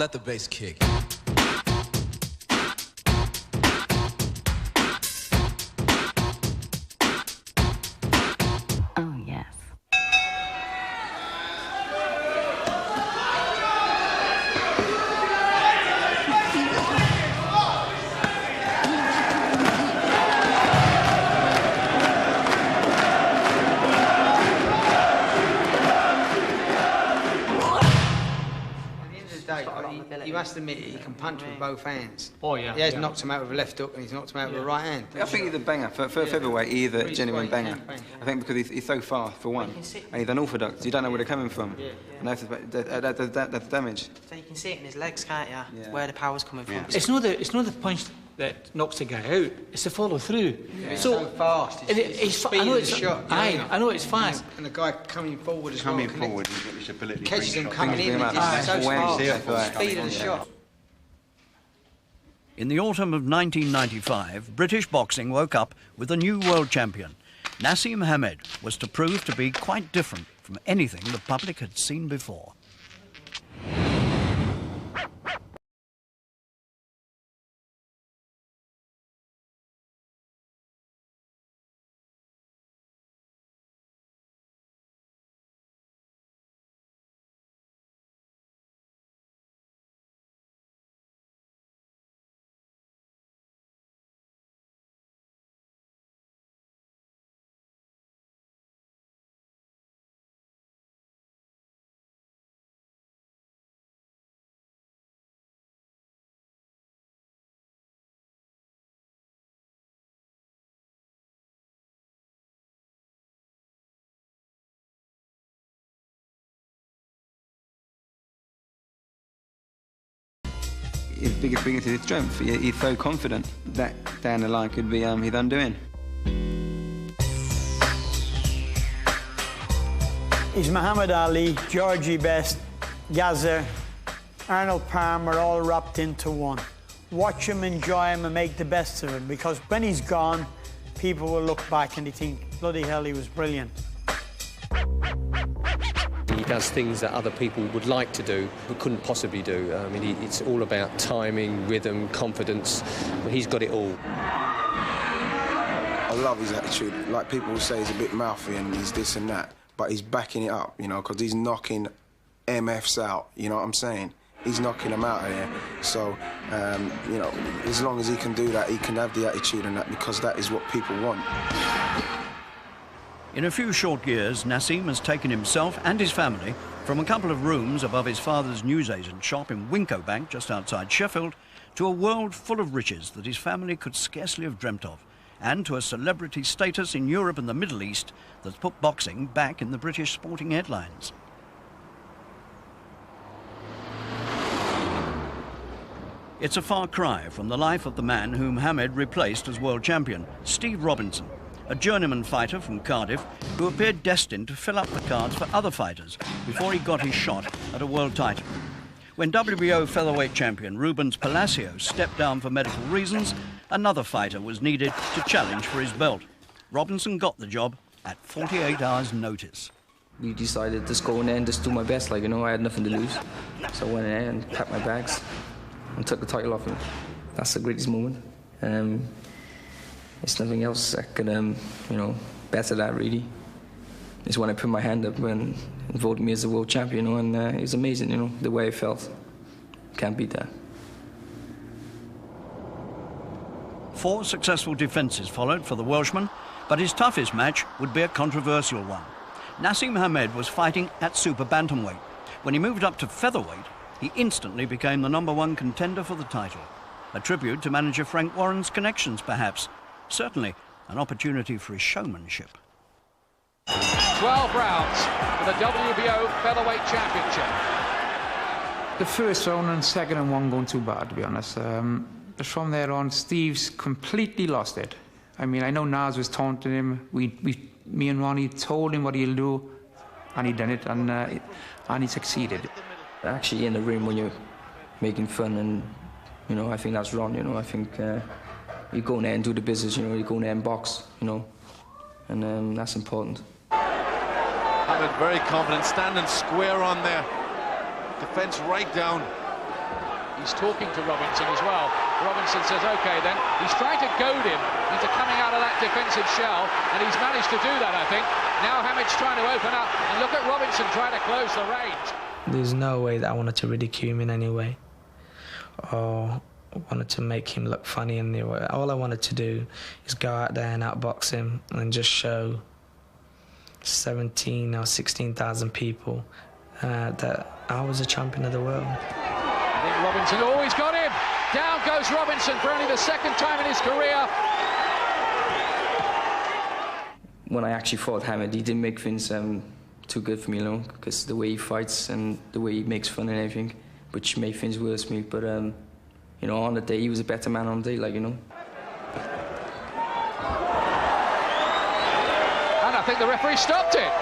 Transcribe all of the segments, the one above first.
let the bass kick. Oh, yes. You must admit he can punch with both hands. Oh, yeah. He has knocked him out with a left hook and he's knocked him out with a right hand. I think he's a banger. For featherweight, he's a genuine banger. I think because he's so fast, for one, and he's unorthodox. You don't know where they're coming from. And that's damage. So you can see it in his legs, can't you? Where the power's coming from. It's not the punch that knocks the guy out, it's the follow through. It's so fast. It's I know it's shot. I know it's fast. And the guy coming forward as well. Coming forward, he's got this ability. Catches him coming in. It's so fast. Speed of the shot. In the autumn of 1995, British boxing woke up with a new world champion. Naseem Hamed was to prove to be quite different from anything the public had seen before. His biggest is his strength. He's so confident that down the line could be his undoing. He's Muhammad Ali, Georgie Best, Gaza, Arnold Palmer all wrapped into one. Watch him, enjoy him and make the best of it, because when he's gone, people will look back and they think, bloody hell, he was brilliant. He does things that other people would like to do but couldn't possibly do. I mean, it's all about timing, rhythm, confidence. He's got it all. I love his attitude. Like, people will say he's a bit mouthy and he's this and that, but he's backing it up, you know, because he's knocking MFs out, you know what I'm saying? He's knocking them out of here. So, you know, as long as he can do that, he can have the attitude and that, because that is what people want. In a few short years, Naseem has taken himself and his family from a couple of rooms above his father's newsagent shop in Wincobank, just outside Sheffield, to a world full of riches that his family could scarcely have dreamt of, and to a celebrity status in Europe and the Middle East that's put boxing back in the British sporting headlines. It's a far cry from the life of the man whom Hamed replaced as world champion, Steve Robinson, a journeyman fighter from Cardiff who appeared destined to fill up the cards for other fighters before he got his shot at a world title. When WBO featherweight champion Rubens Palacios stepped down for medical reasons, another fighter was needed to challenge for his belt. Robinson got the job at 48 hours' notice. We decided to just go in there and just do my best, like, you know, I had nothing to lose. So I went in there and packed my bags and took the title off him. That's the greatest moment. There's nothing else that could, you know, better that, really. It's when I put my hand up and voted me as the world champion, you know, and it was amazing, you know, the way I felt. Can't beat that. 4 successful defences followed for the Welshman, but his toughest match would be a controversial one. Naseem Hamed was fighting at super bantamweight. When he moved up to featherweight, he instantly became the #1 contender for the title. A tribute to manager Frank Warren's connections, perhaps. Certainly an opportunity for his showmanship. 12 rounds for the WBO Featherweight Championship. The first round and second and one going too bad, to be honest. But from there on, Steve's completely lost it. I mean, I know Nas was taunting him. Me and Ronnie told him what he'll do, and he done it, and he succeeded. Actually, in the ring when you're making fun, and, you know, I think that's wrong, you know. I think you go in there and do the business, you know, you go in there and box, you know, and that's important. Hamed very confident, standing square on there. Defence right down. He's talking to Robinson as well. Robinson says, OK then. He's trying to goad him into coming out of that defensive shell, and he's managed to do that, I think. Now Hamid's trying to open up, and look at Robinson trying to close the range. There's no way that I wanted to ridicule him in any way, or wanted to make him look funny in any way. All I wanted to do is go out there and outbox him and just show 17 or 16,000 people that I was a champion of the world. I think Robinson always got him. Down goes Robinson for only the second time in his career. When I actually fought Hamid, he didn't make things too good for me, you know, because the way he fights and the way he makes fun and everything, which made things worse for me. But you know, on the day, he was a better man on the day, like, you know. And I think the referee stopped it.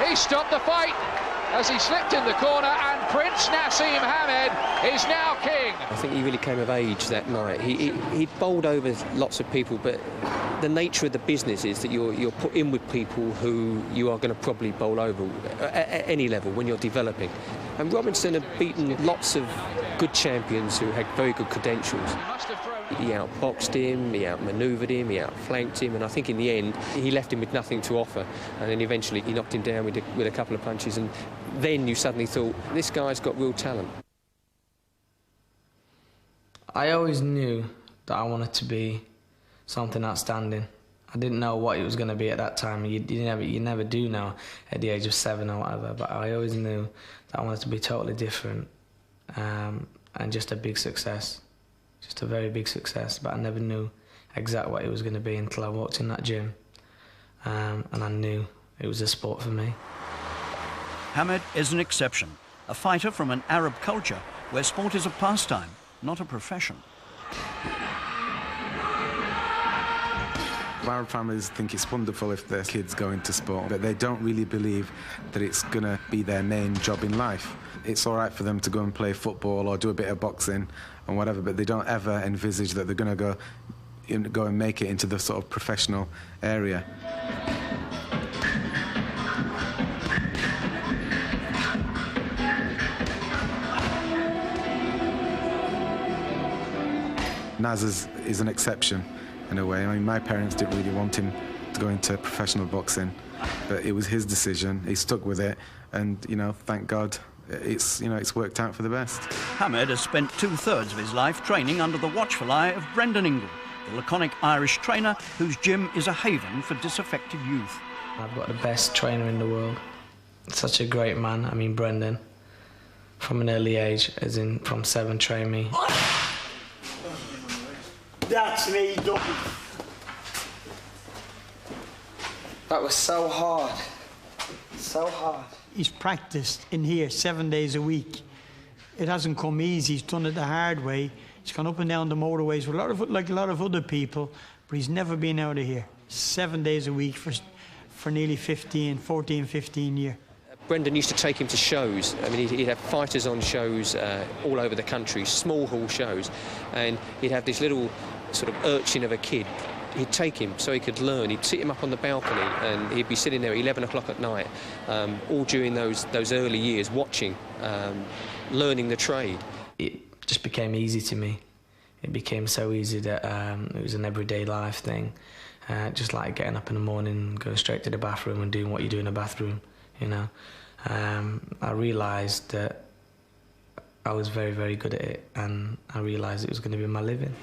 He stopped the fight as he slipped in the corner, and Prince Naseem Hamed is now king. I think he really came of age that night. He bowled over lots of people, but the nature of the business is that you're put in with people who you are going to probably bowl over at any level when you're developing. And Robinson had beaten lots of good champions who had very good credentials. He outboxed him, he outmanoeuvred him, he outflanked him, and I think in the end he left him with nothing to offer, and then eventually he knocked him down with a couple of punches, and then you suddenly thought, this guy's got real talent. I always knew that I wanted to be something outstanding. I didn't know what it was going to be at that time. You never do know at the age of 7 or whatever, but I always knew that I wanted to be totally different, and just a big success. Just a very big success, but I never knew exactly what it was going to be until I walked in that gym, and I knew it was a sport for me. Hamed is an exception, a fighter from an Arab culture where sport is a pastime, not a profession. Arab families think it's wonderful if their kids go into sport, but they don't really believe that it's going to be their main job in life. It's all right for them to go and play football or do a bit of boxing and whatever, but they don't ever envisage that they're going to go and make it into the sort of professional area. Naz is an exception in a way. I mean, my parents didn't really want him to go into professional boxing, but it was his decision. He stuck with it, and, you know, thank God, it's worked out for the best. Hamed has spent 2/3 of his life training under the watchful eye of Brendan Ingle, the laconic Irish trainer whose gym is a haven for disaffected youth. I've got the best trainer in the world. Such a great man. I mean, Brendan, from an early age, as in from 7, trained me. That's me done. That was so hard. So hard. He's practiced in here 7 days a week. It hasn't come easy. He's done it the hard way. He's gone up and down the motorways with like a lot of other people, but he's never been out of here. 7 days a week for nearly 14, 15 years. Brendan used to take him to shows. I mean, he'd have fighters on shows all over the country, small hall shows, and he'd have this little sort of urchin of a kid. He'd take him so he could learn. He'd sit him up on the balcony, and he'd be sitting there at 11 o'clock at night, all during those early years, watching, learning the trade. It just became easy to me. It became so easy that it was an everyday life thing, just like getting up in the morning, going straight to the bathroom and doing what you do in the bathroom, you know. I realised that I was very, very good at it, and I realised it was going to be my living.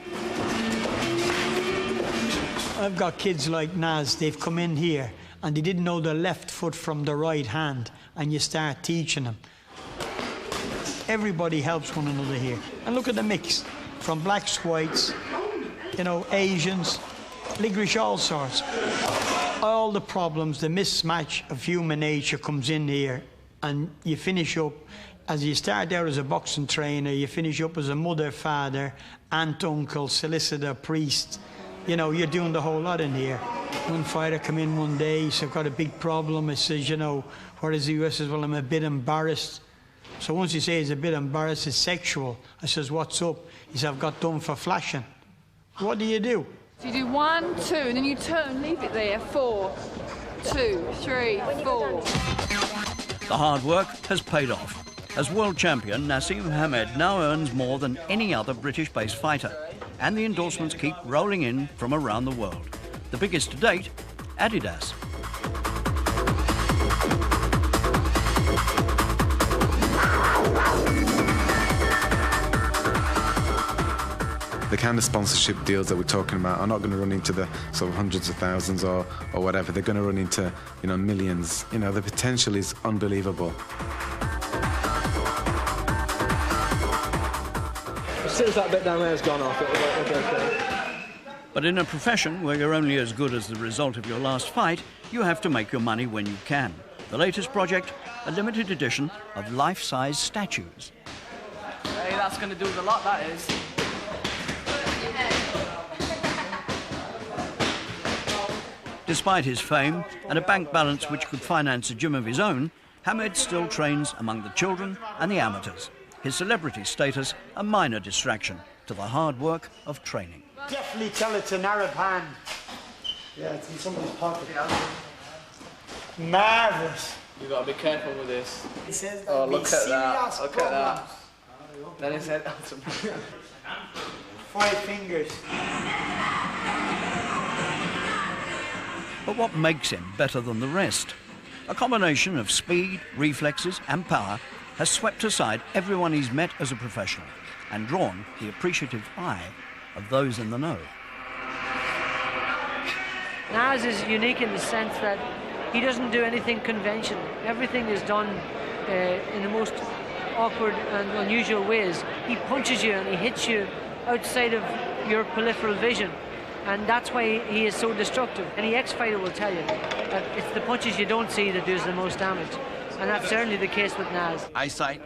I've got kids like Naz, they've come in here and they didn't know their left foot from the right hand, and you start teaching them. Everybody helps one another here. And look at the mix, from blacks, whites, you know, Asians, Ligrish, all sorts. All the problems, the mismatch of human nature comes in here, and you finish up, as you start out as a boxing trainer, you finish up as a mother, father, aunt, uncle, solicitor, priest. You know, you're doing the whole lot in here. One fighter come in one day, he said, I've got a big problem. He says, you know, what is he? I says, well, I'm a bit embarrassed. So once you say he's a bit embarrassed, it's sexual. I says, what's up? He said, I've got done for flashing. What do? So you do 1, 2, and then you turn, leave it there, 4, 2, 3, 4. The hard work has paid off. As world champion, Naseem Hamed now earns more than any other British-based fighter, and the endorsements keep rolling in from around the world. The biggest to date, Adidas. The kind of sponsorship deals that we're talking about are not going to run into the sort of hundreds of thousands or whatever. They're going to run into, you know, millions. You know, the potential is unbelievable. As soon as that bit down there has gone off, it'll be okay. But in a profession where you're only as good as the result of your last fight, you have to make your money when you can. The latest project, a limited edition of life-size statues. Hey, that's going to do the lot, that is. Despite his fame and a bank balance which could finance a gym of his own, Hamed still trains among the children and the amateurs. His celebrity status a minor distraction to the hard work of training. Definitely tell it's an Arab hand. Yeah, it's in somebody's pocket. Marvellous. You've got to be careful with this. It says oh, look at that. Look at that. Then it said... 5 fingers. But what makes him better than the rest? A combination of speed, reflexes and power has swept aside everyone he's met as a professional and drawn the appreciative eye of those in the know. Nas is unique in the sense that he doesn't do anything conventional. Everything is done in the most awkward and unusual ways. He punches you and he hits you outside of your peripheral vision. And that's why he is so destructive. Any ex-fighter will tell you that it's the punches you don't see that does the most damage. And that's certainly the case with Nas. Eyesight,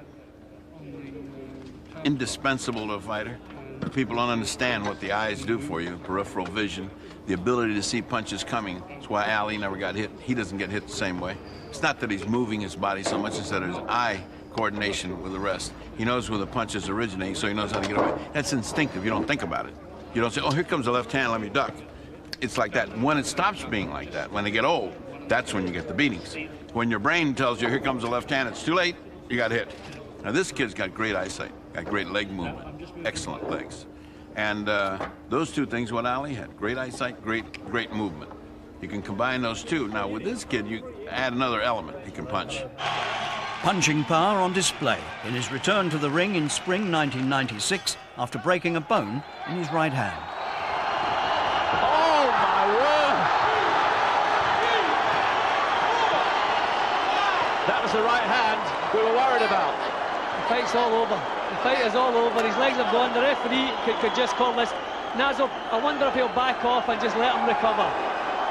indispensable to a fighter. People don't understand what the eyes do for you. Peripheral vision, the ability to see punches coming. That's why Ali never got hit. He doesn't get hit the same way. It's not that he's moving his body so much as that his eye coordination with the rest. He knows where the punches originate, so he knows how to get away. That's instinctive. You don't think about it. You don't say, oh, here comes the left hand, let me duck. It's like that. When it stops being like that, when they get old, that's when you get the beatings. When your brain tells you, here comes the left hand, it's too late, you got hit. Now, this kid's got great eyesight, got great leg movement, excellent legs. And those two things, what Ali had, great eyesight, great movement. You can combine those two. Now, with this kid, you add another element. He can punch. Punching power on display in his return to the ring in spring 1996 after breaking a bone in his right hand. Oh, my word! That was the right hand we were worried about. The fight's all over. The fight is all over. His legs have gone. The referee could just call this. Nazo, I wonder if he'll back off and just let him recover.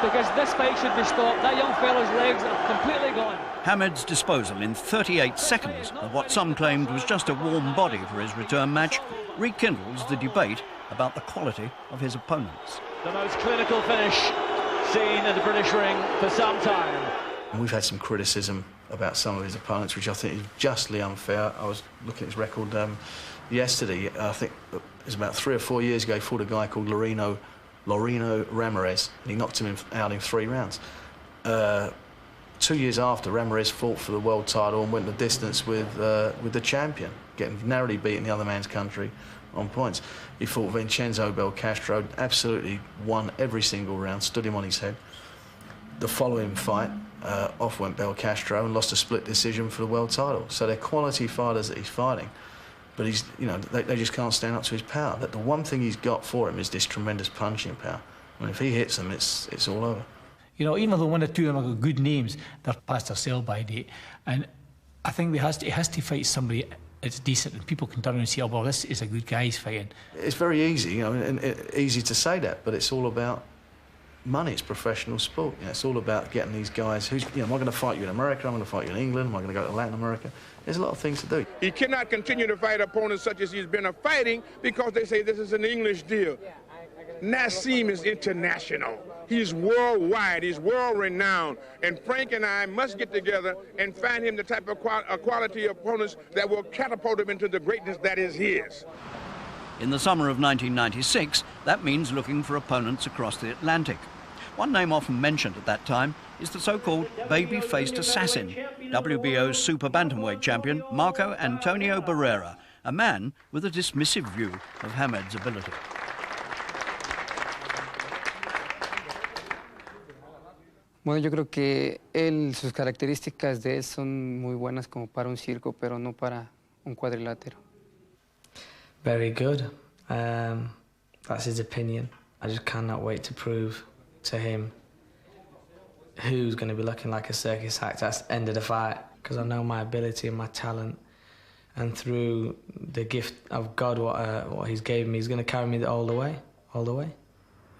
Because this fight should be stopped. That young fellow's legs are completely gone. Hamed's disposal in 38 seconds of what some claimed was just a warm body for his return match rekindles the debate about the quality of his opponents. The most clinical finish seen in the British ring for some time. We've had some criticism about some of his opponents, which I think is justly unfair. I was looking at his record yesterday. I think it was about 3 or 4 years ago. He fought a guy called Loreno Ramirez, and he knocked him out in 3 rounds. 2 years after, Ramirez fought for the world title and went the distance with the champion, getting narrowly beaten the other man's country on points. He fought Vincenzo Belcastro, absolutely won every single round, stood him on his head. The following fight, off went Belcastro and lost a split decision for the world title. So they're quality fighters that he's fighting, but he's, you know, they just can't stand up to his power. That the one thing he's got for him is this tremendous punching power. I mean, if he hits them, it's all over. You know, even though 1 or 2 of them have got good names, they're past their sell-by date. And I think he has to fight somebody that's decent, and people can turn around and say, oh, well, this is a good guy he's fighting. It's very easy, you know, and easy to say that, but it's all about money. It's professional sport. You know, it's all about getting these guys who's, you know, am I going to fight you in America? Am I going to fight you in England? Am I going to go to Latin America? There's a lot of things to do. He cannot continue to fight opponents such as he's been fighting because they say this is an English deal. Naseem is international. He's worldwide. He's world-renowned. And Frank and I must get together and find him the type of quality opponents that will catapult him into the greatness that is his. In the summer of 1996, that means looking for opponents across the Atlantic. One name often mentioned at that time is the so-called baby-faced assassin, WBO's super bantamweight champion Marco Antonio Barrera, a man with a dismissive view of Hamed's ability. Bueno, yo creo que sus características de él son muy buenas como para un circo, pero no para un cuadrilátero. Very good. That's his opinion. I just cannot wait to prove to him who's going to be looking like a circus act at the end of the fight, because I know my ability and my talent, and through the gift of God, what he's gave me, he's going to carry me all the way, you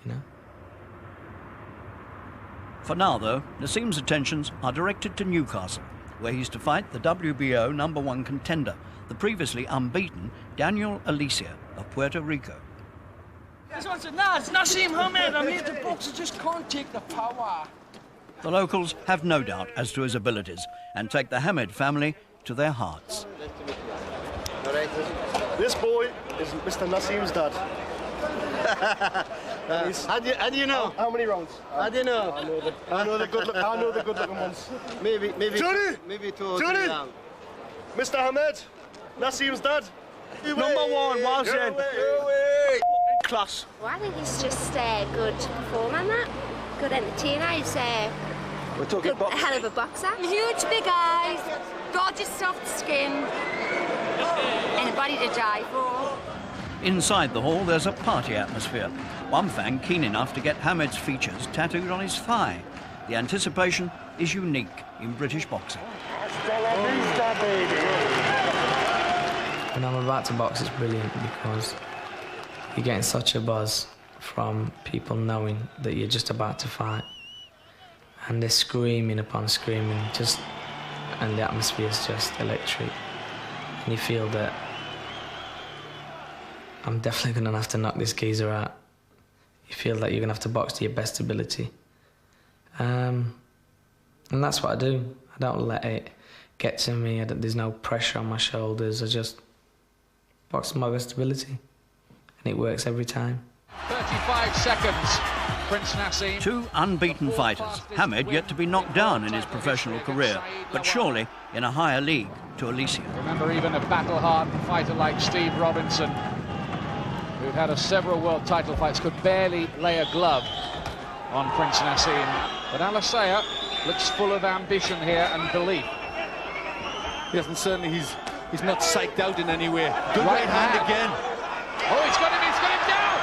know. For now, though, Naseem's attentions are directed to Newcastle, where he's to fight the WBO #1 contender, the previously unbeaten Daniel Alicia of Puerto Rico. It's Naseem Hamed. I'm here to box. I just can't take the power. The locals have no doubt as to his abilities and take the Hamed family to their hearts. This boy is Mr. Naseem's dad. How do you know? How many rounds? How do you know? I know the good-looking ones. Maybe two or three rounds. Mr. Hamed, Naseem's dad. #1, Wazin. Class. Well, I think he's just a good performer and that. Good entertainer. He's We're talking a hell of a boxer. Huge big eyes, gorgeous soft skin, and a body to die for. Inside the hall, there's a party atmosphere. One fan keen enough to get Hamed's features tattooed on his thigh. The anticipation is unique in British boxing. When I'm about to box, it's brilliant because you're getting such a buzz from people knowing that you're just about to fight. And they're screaming upon screaming, and the atmosphere is just electric. And you feel that I'm definitely going to have to knock this geezer out. You feel that you're going to have to box to your best ability. And that's what I do. I don't let it get to me. There's no pressure on my shoulders. I just box to my best ability. And it works every time. 35 seconds, Prince Naseem. Two unbeaten fighters, Hamed yet to be knocked down in his professional career, but surely in a higher league to Alicia. Remember, even a battle-hardened fighter like Steve Robinson, who'd had several world title fights, could barely lay a glove on Prince Naseem. But Alicia looks full of ambition here and belief. Yes, and certainly he's not psyched out in any way. Good Right hand again. Oh, he's got him down!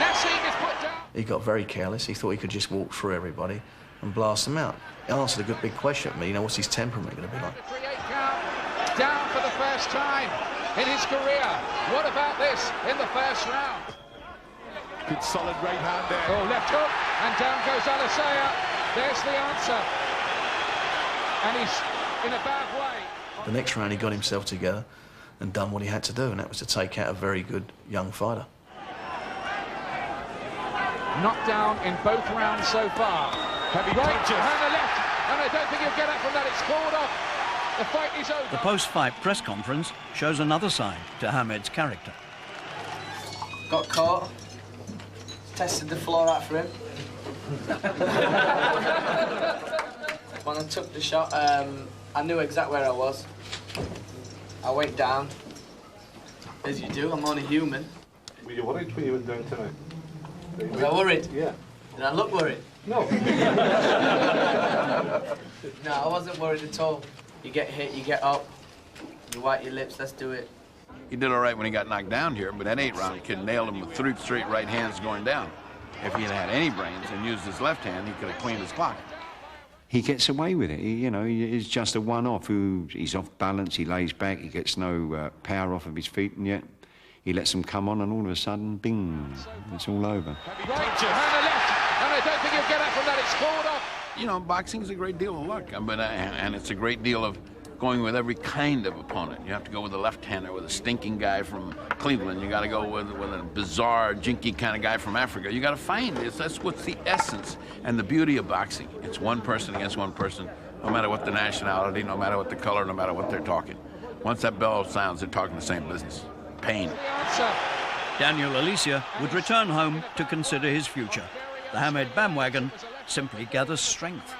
Naseem is put down. He got very careless. He thought he could just walk through everybody and blast them out. He answered a good big question at me, what's his temperament going to be like? 3-8 count, down for the first time in his career. What about this in the first round? Good solid right hand there. Oh, left hook, and down goes Alicia. There's the answer. And he's in a bad way. The next round he got himself together and done what he had to do, and that was to take out a very good young fighter. Knocked down in both rounds so far. Heavy right, and the left, and I don't think he'll get up from that. It's called off. The fight is over. The post-fight press conference shows another side to Hamed's character. Got caught. Tested the floor out for him. When I took the shot, I knew exactly where I was. I went down. As you do, I'm only human. Were you worried when you went down tonight? Was I worried? Yeah. Did I look worried? No. No, I wasn't worried at all. You get hit, you get up, you white your lips, let's do it. He did all right when he got knocked down here, but that 8th round, the kid nailed him with 3 straight right hands going down. If he had had any brains and used his left hand, he could have cleaned his clock. He gets away with it. He's just a one-off. He's off balance, he lays back, he gets no power off of his feet, and yet he lets them come on, and all of a sudden, bing, it's all over. Right, and the left, and I don't think he'll get up from that. It's called off. Boxing's a great deal of luck, and it's a great deal of going with every kind of opponent. You have to go with a left-hander, with a stinking guy from Cleveland. You got to go with a bizarre, jinky kind of guy from Africa. You got to find it. That's what's the essence and the beauty of boxing. It's one person against one person, no matter what the nationality, no matter what the color, no matter what they're talking. Once that bell sounds, they're talking the same business. Pain. Daniel Alicia would return home to consider his future. The the Hamed bandwagon simply gathers strength.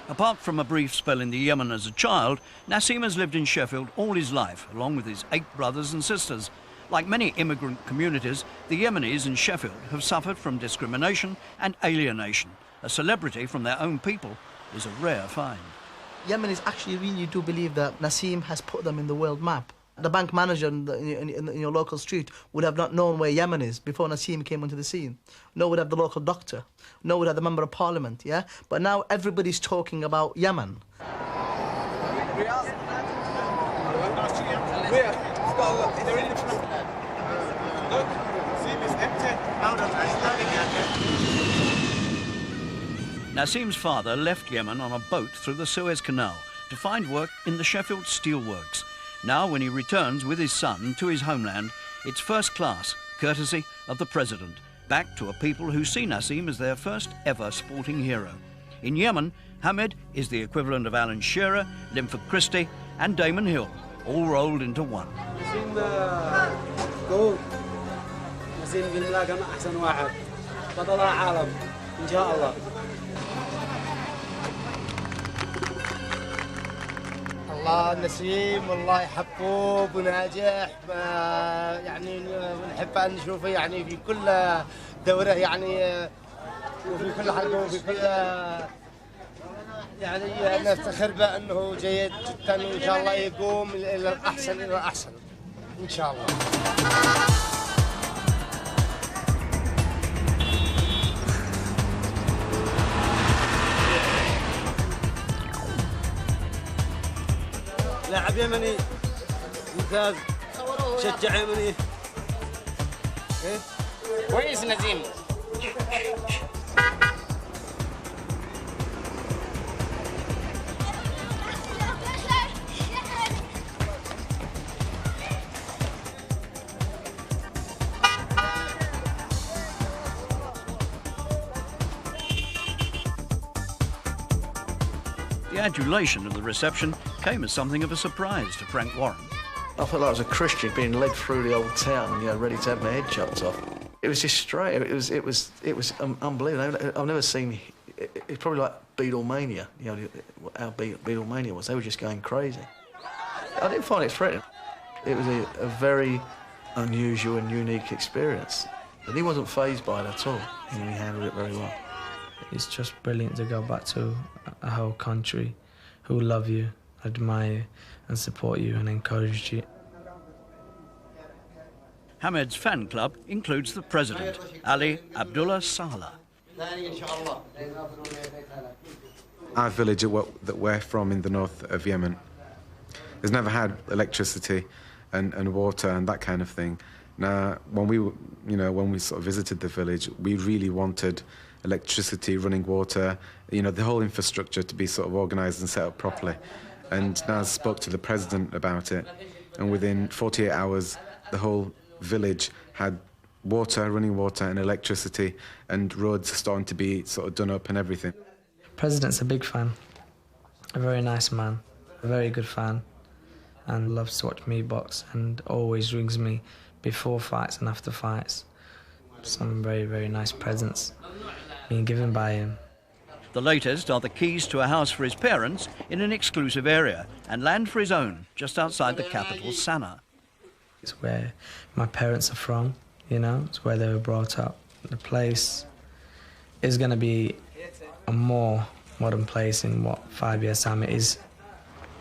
Apart from a brief spell in the Yemen as a child, Naseem has lived in Sheffield all his life, along with his 8 brothers and sisters. Like many immigrant communities, the Yemenis in Sheffield have suffered from discrimination and alienation. A celebrity from their own people is a rare find. Yemenis actually really do believe that Naseem has put them in the world map. The bank manager in your local street would have not known where Yemen is before Naseem came onto the scene. Nor would have the local doctor. Nor would have the member of parliament, yeah? But now everybody's talking about Yemen. Naseem's father left Yemen on a boat through the Suez Canal to find work in the Sheffield Steelworks. Now, when he returns with his son to his homeland, it's first class, courtesy of the president, back to a people who see Naseem as their first ever sporting hero. In Yemen, Hamed is the equivalent of Alan Shearer, Linford Christie and Damon Hill, all rolled into one. الله نسيم والله حبوب وناجح يعني ونحب أن نشوفه يعني في كل دورة يعني وفي كل حلقة وفي كل يعني نفتخر بأنه جيد جدا وإن شاء الله يقوم إلى الأحسن إلى الأحسن إن شاء الله. لاعب يمني ممتاز شجع يمني كويس نسيم. The adulation of the reception came as something of a surprise to Frank Warren. I felt like I was a Christian being led through the old town, you know, ready to have my head chopped off. It was just straight. It was unbelievable. I've never seen. It's probably like Beatlemania. You know how Beatlemania was. They were just going crazy. I didn't find it threatening. It was a very unusual and unique experience. But he wasn't fazed by it at all. You know, he handled it very well. It's just brilliant to go back to a whole country who love you, admire you, and support you and encourage you. Hamed's fan club includes the president, Ali Abdullah Saleh. Our village that we're from in the north of Yemen has never had electricity and water and that kind of thing. Now, when we sort of visited the village, we really wanted electricity, running water, you know, the whole infrastructure to be sort of organised and set up properly. And Naz spoke to the president about it, and within 48 hours, the whole village had water, running water and electricity, and roads starting to be sort of done up and everything. President's a big fan, a very nice man, a very good fan, and loves to watch me box and always rings me before fights and after fights. Some very, very nice presents being given by him. The latest are the keys to a house for his parents in an exclusive area and land for his own just outside the capital, Sana'a. It's where my parents are from, you know, it's where they were brought up. The place is going to be a more modern place in, 5 years' time. It is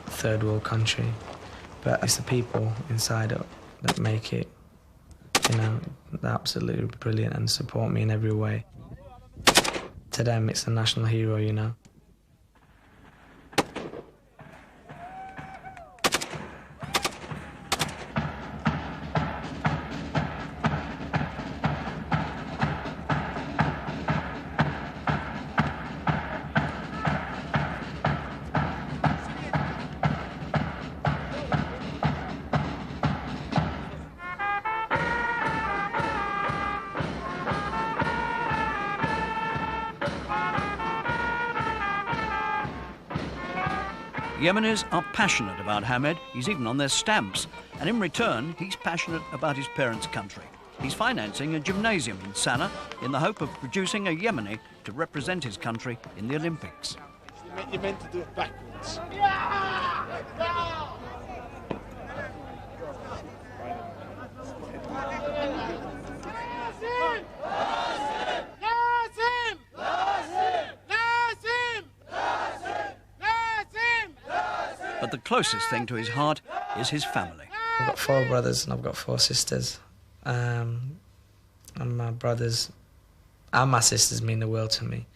a third world country, but it's the people inside it that make it, you know, they're absolutely brilliant and support me in every way. To them, it's a national hero, you know. Yemenis are passionate about Hamed. He's even on their stamps. And in return, he's passionate about his parents' country. he's financing a gymnasium in Sana'a in the hope of producing a Yemeni to represent his country in the Olympics. You're meant to do it backwards. But the closest thing to his heart is his family. I've got 4 brothers and I've got 4 sisters. And my brothers and my sisters mean the world to me.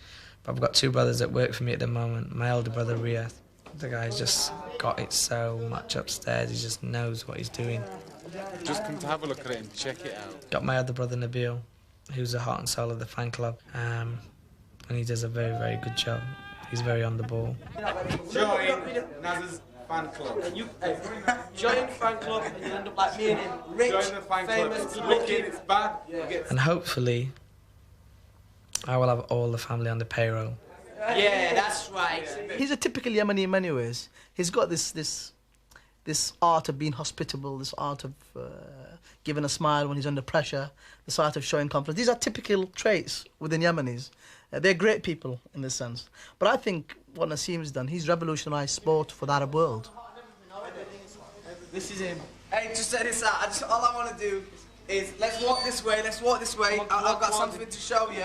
But I've got 2 brothers that work for me at the moment. My elder brother, Riyadh. The guy's just got it so much upstairs. He just knows what he's doing. Just come to have a look at it and check it out. Got my other brother, Nabil, who's the heart and soul of the fan club. And he does a very, very good job. He's very on the ball. Join Naz's fan club. Join the fan club and you end up like me and him. Rich, join the fan famous, club. It's wicked, it's bad. And hopefully, I will have all the family on the payroll. Yeah, that's right. He's a typical Yemeni in many ways. He's got this art of being hospitable, this art of giving a smile when he's under pressure, this art of showing confidence. These are typical traits within Yemenis. They're great people in this sense. But I think what Naseem's done, he's revolutionised sport for the Arab world. This is him. Hey, just check this out. All I want to do is let's walk this way. I've got something to show you.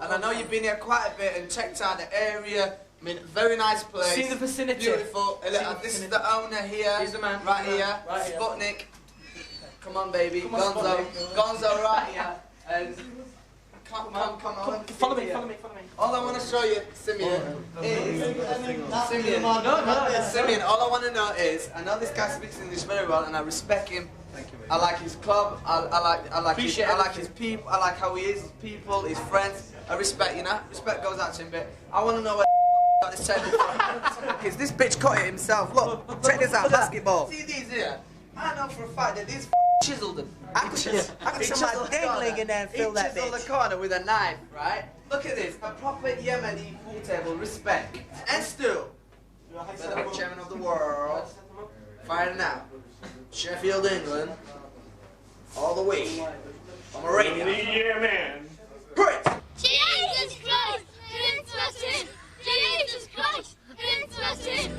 And I know you've been here quite a bit and checked out the area. I mean, very nice place. See the vicinity. Beautiful. This is the owner here. He's the man. Right here. Sputnik. Come on, baby. Gonzo. Gonzo right here. And come on. Follow me. All I want to show you, Simeon, Simeon, all I want to know is, I know this guy speaks English very well and I respect him. I like his club, I like his people, I like how he is, his people, his friends. I respect, you know, respect goes out to him, but I want to know where got this table from. Because this bitch cut it himself. Look, check this out, basketball. See these here? I know for a fact that these chiseled them. I could chisel my dangling in there and fill that bitch. He chiseled the corner with a knife, right? Look at this, a proper Yemeni pool table, respect. And still, the chairman of the world, fighting out. Sheffield, England, all the way from Arabia. Yeah, man. Prince! Jesus Christ! Prince Naseem! Jesus Christ! Prince Naseem!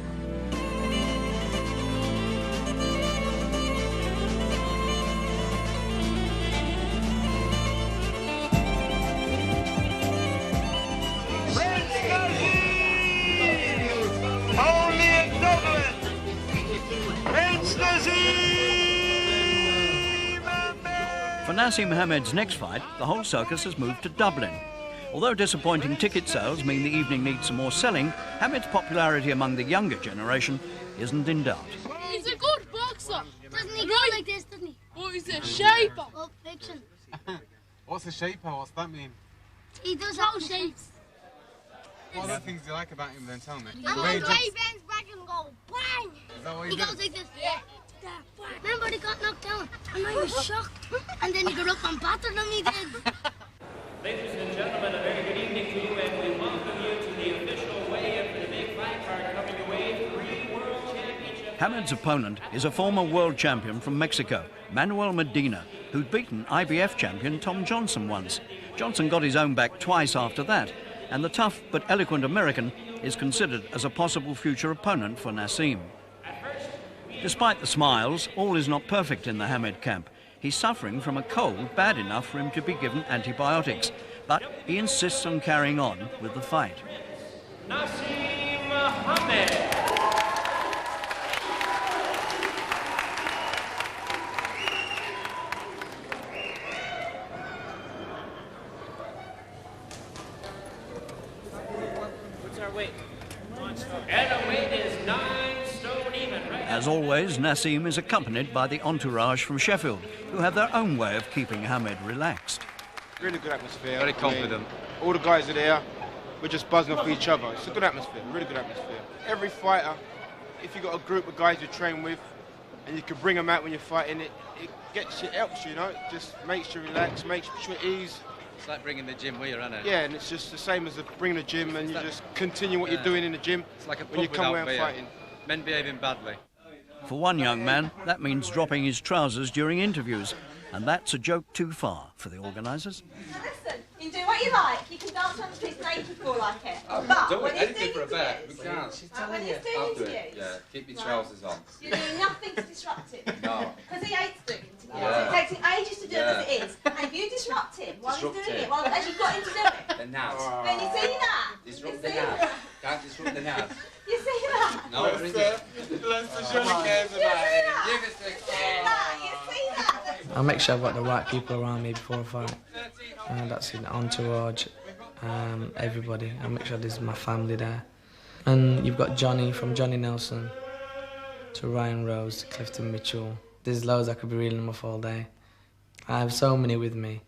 Only in Dublin! Prince Naseem! For Naseem Hamed's next fight, the whole circus has moved to Dublin. Although disappointing ticket sales mean the evening needs some more selling, Hamed's popularity among the younger generation isn't in doubt. He's a good boxer. Doesn't he go like this, doesn't he? Oh, he's a shaper. Oh, fiction. What's a shaper? What's that mean? He does all shapes. What other things do you like about him then? Tell me. I'm going to play Ben's back and go bang. Is that what he he goes does? like this. Yeah. Remember he got knocked down and I was shocked. And then he got up and battered him, he did. Ladies and gentlemen, a very good evening to you, and we welcome you to the official weigh-in for the big fight card coming away, 3 World Championships. Hamed's opponent is a former world champion from Mexico, Manuel Medina, who'd beaten IBF champion Tom Johnson once. Johnson got his own back twice after that, and the tough but eloquent American is considered as a possible future opponent for Naseem. Despite the smiles, all is not perfect in the Hamed camp. He's suffering from a cold bad enough for him to be given antibiotics, but he insists on carrying on with the fight. Naseem Hamed. What's our weight? And our weight is 9 stone even, right? As always, Naseem is accompanied by the entourage from Sheffield, who have their own way of keeping Hamed relaxed. Really good atmosphere. Very confident. All the guys are there. We're just buzzing off each other. It's a good atmosphere, really good atmosphere. Every fighter, if you've got a group of guys you train with, and you can bring them out when you're fighting, it helps you, you know? It just makes you relax, makes you at ease. It's like bringing the gym with you, isn't it? Yeah, and it's just the same as bringing the gym, and you just continue what you're doing in the gym. It's like a when you pub come away without and beer. fighting. Men behaving badly. For one young man, that means dropping his trousers during interviews. and that's a joke too far for the organisers. Now listen, you can do what you like. You can dance around the streets naked if you like it. But when he's doing interviews, We can't. She's when he's doing interviews, Yeah, keep your trousers on. you're doing nothing to disrupt him. No. Because he hates doing interviews. Yeah. It takes him ages to do it as it is. And if you disrupt him while he's doing it, well, as you've got him to do it, The nads. then you see that. Disrupt the nads. Can't disrupt the nads. You see that? No, it isn't. Lester surely cares about it. Give us the You see that? I make sure I've got the right people around me before I fight. That's in entourage, everybody. I make sure there's my family there. And you've got Johnny, from Johnny Nelson to Ryan Rose to Clifton Mitchell. There's loads I could be reeling them off all day. I have so many with me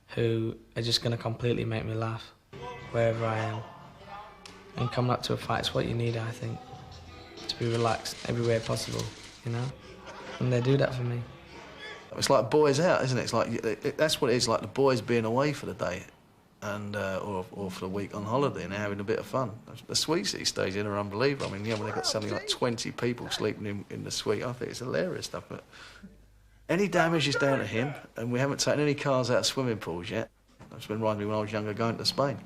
who are just going to completely make me laugh wherever I am. And coming up to a fight, it's what you need, I think, to be relaxed everywhere possible, you know? And they do that for me. It's like boys out, isn't it? It's like that's what it is, like the boys being away for the day, and or for the week on holiday and having a bit of fun. The suites that he stays in are unbelievable. I mean, yeah, when they've got something like 20 people sleeping in the suite, I think it's hilarious stuff. But any damage is down to him, and we haven't taken any cars out of swimming pools yet. That's been reminding me when I was younger going to Spain.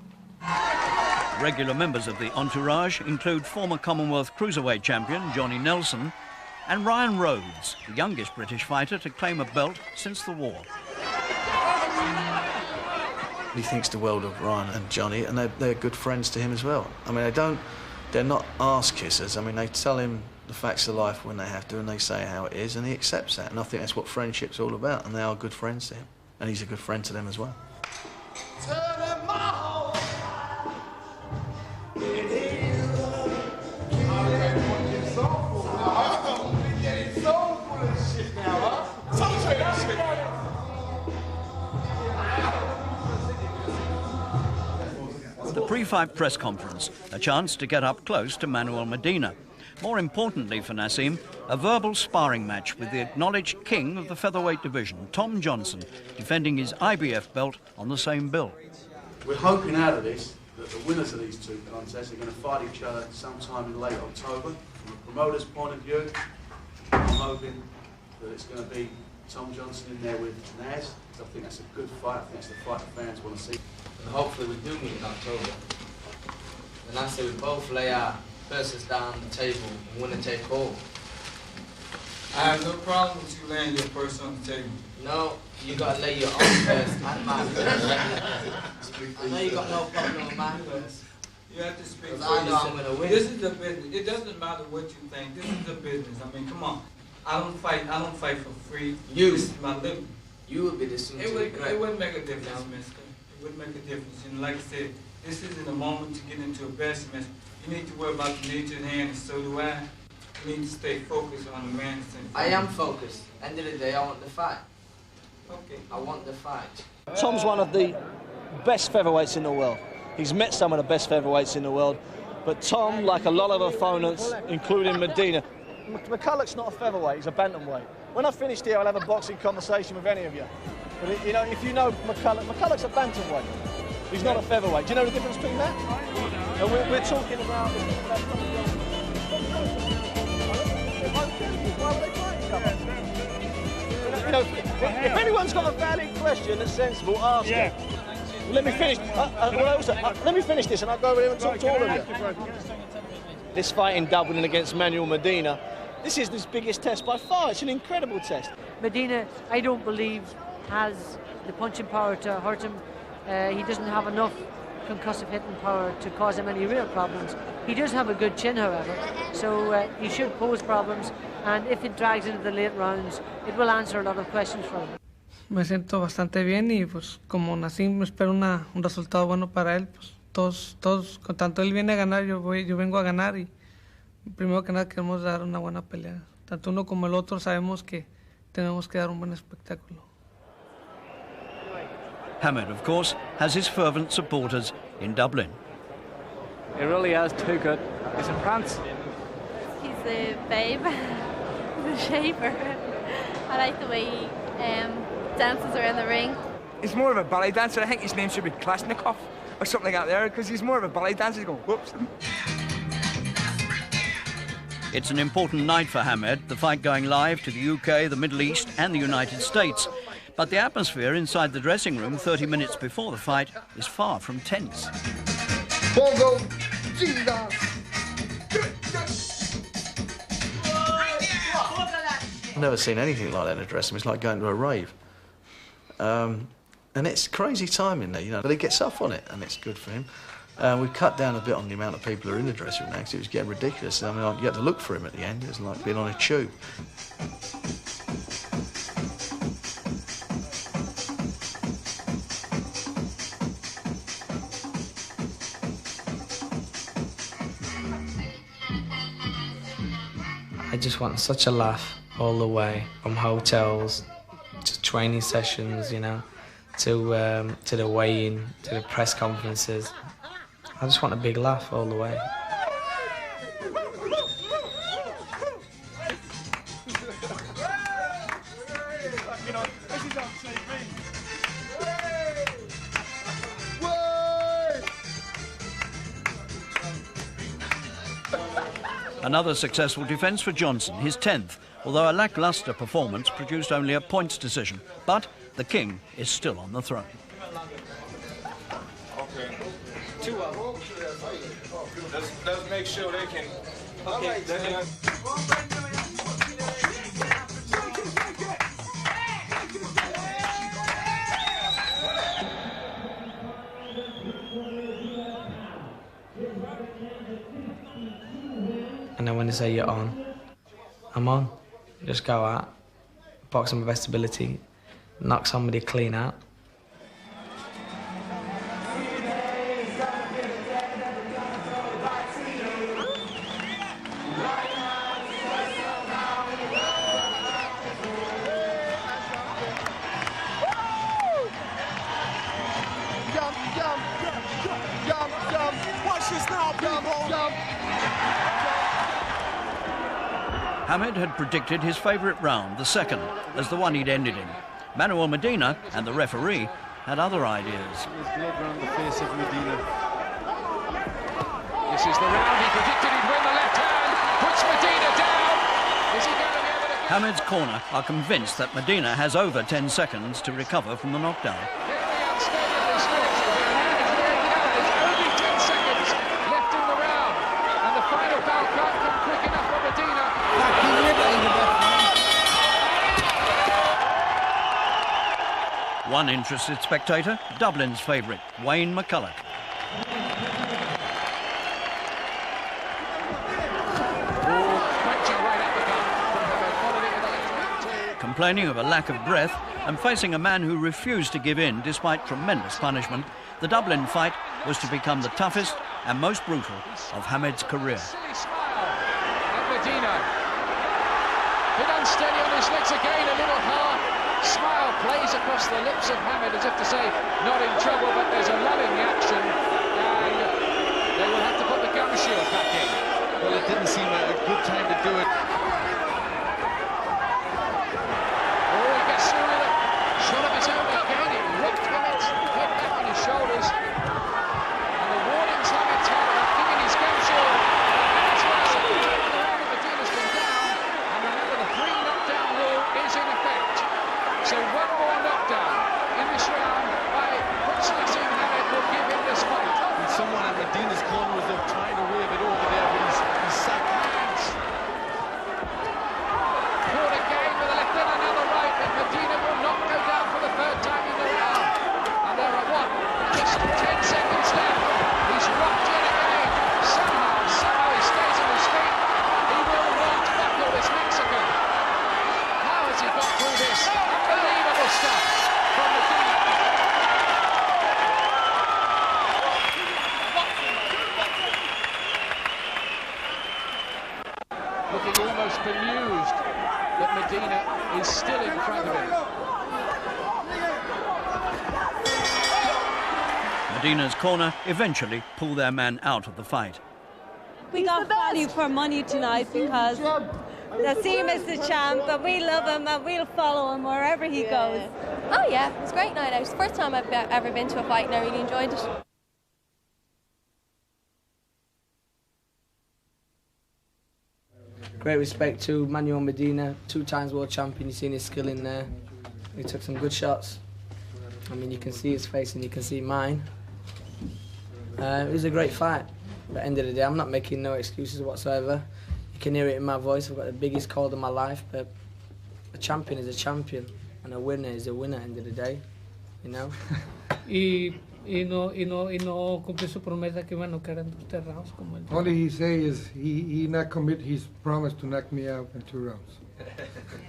Regular members of the entourage include former Commonwealth Cruiserweight champion Johnny Nelson and Ryan Rhodes, the youngest British fighter to claim a belt since the war. He thinks the world of Ryan and Johnny, and they're good friends to him as well. I mean, they're not arse kissers. I mean, they tell him the facts of life when they have to, and they say how it is, and he accepts that. And I think that's what friendship's all about, and they are good friends to him. And he's a good friend to them as well. The pre-fight press conference, a chance to get up close to Manuel Medina. More importantly for Naseem, a verbal sparring match with the acknowledged king of the featherweight division, Tom Johnson, defending his IBF belt on the same bill. We're hoping out of this that the winners of these two contests are going to fight each other sometime in late October. From a promoter's point of view, I'm hoping that it's going to be Tom Johnson in there with Naz. I think that's a good fight. I think it's the fight the fans want to see. And hopefully we do meet in October. And I say we both lay our purses down on the table and win and take all. I have no problem with you laying your purse on the table. No, you gotta lay your own purse and my purse. I know you got no problem with my purse. You have to speak for I know yourself. I'm gonna win. This is the business. It doesn't matter what you think. This is the business. I mean, come on. I don't fight for free. You. This is my living. You would be the soon It wouldn't make a difference, mister. It wouldn't make a difference. And like I said, this isn't a moment to get into a best mess. You need to worry about the nature of the hand, and so do I. You need to stay focused on the man. I am focused. End of the day, I want the fight. Okay. I want the fight. Tom's one of the best featherweights in the world. He's met some of the best featherweights in the world. But Tom, like a lot of opponents, including Medina, McCulloch's not a featherweight, he's a bantamweight. When I finish here, I'll have a boxing conversation with any of you. But you know, if you know McCulloch's a bantamweight. He's not a featherweight. Do you know the difference between that? And we're talking about... You know, if anyone's got a valid question that's sensible, ask it. Let me finish. Let me finish this, and I'll go over there and talk to all of you. This fight in Dublin against Manuel Medina, this is his biggest test by far. It's an incredible test. Medina, I don't believe, has the punching power to hurt him. He doesn't have enough concussive hitting power to cause him any real problems. He does have a good chin, however, so he should pose problems, and if it drags into the late rounds, it will answer a lot of questions for him. Me siento bastante bien y pues como Naseem espero un resultado bueno para él, pues todos, con tanto él viene a ganar, yo vengo a ganar y primero que nada queremos dar una buena pelea. Tanto uno como el otro sabemos que tenemos que dar un buen espectáculo. Hamed, of course, has his fervent supporters in Dublin. He really is too good. He's a prince. He's a babe. He's a shaper. I like the way he dances around the ring. He's more of a ballet dancer. I think his name should be Klasnikov or something out there, because he's more of a ballet dancer. He's going, whoops. It's an important night for Hamed, the fight going live to the UK, the Middle East and the United States. But the atmosphere inside the dressing room 30 minutes before the fight is far from tense. Bongo, Jesus. I've never seen anything like that in a dressing room. It's like going to a rave. And it's crazy timing there, you know. But he gets up on it, and it's good for him. We've cut down a bit on the amount of people who are in the dressing room now, because it was getting ridiculous. I mean, you had to look for him at the end. It was like being on a tube. I just want such a laugh all the way, from hotels to training sessions, you know, to the weigh-in, to the press conferences. I just want a big laugh all the way. Another successful defence for Johnson, his 10th, although a lacklustre performance produced only a points decision. But the king is still on the throne. Okay. 2 of them. Let's make sure they can. Okay. And then when they say you're on, I'm on. Just go out, box on my best ability, knock somebody clean out. Hamed had predicted his favourite round, the second, as the one he'd ended in. Manuel Medina and the referee had other ideas. Blood around the face of Medina. This is the round he predicted he'd win. The left hand puts Medina down. Is he going to be able to get... Hamed's corner are convinced that Medina has over 10 seconds to recover from the knockdown. One interested spectator, Dublin's favourite, Wayne McCulloch. Complaining of a lack of breath and facing a man who refused to give in despite tremendous punishment, the Dublin fight was to become the toughest and most brutal of Hamed's career. Medina. Bit unsteady on his legs again, a little hard. Smile plays across the lips of Hamed as if to say, not in trouble, but there's a lull in the action, and they will have to put the gum shield back in. Well, it didn't seem a good time to do it. Oh, he gets through with a shot of his own again. It ripped Hamed's head back on his shoulders. And the warning's Hamed's had about giving his gum shield. That's why Medina's been down, and remember the 3 knockdown rule is in effect. So one more knockdown in this round by Prince Naseem Hamed will give him this fight. And someone at Medina's corner was trying to wave it over there, but he's sacked hands. Caught again with a left and another right, and Medina will not go down for the 3rd time in the round. And there are what? Just 10 seconds left. He's rocked yet again. Somehow he stays on his feet. He will not buckle this Mexican. How has he got through this? Unbelievable stuff from Medina. Looking almost bemused that Medina is still in front of him. Medina's corner eventually pull their man out of the fight. We got value for money tonight because Naseem is the champ and we love him and we'll follow him wherever he goes. Oh yeah, it was a great night out. It's the first time I've ever been to a fight and I really enjoyed it. great respect to Manuel Medina, 2 times world champion. You've seen his skill in there. He took some good shots. I mean, you can see his face and you can see mine. It was a great fight. But at the end of the day, I'm not making no excuses whatsoever. You can hear it in my voice. I've got the biggest cold of my life, but a champion is a champion, and a winner is a winner at the end of the day, you know? y no cumplió su promesa que iba a noquear en 2 rounds como él. All he say is he not commit his promise to knock me out in 2 rounds.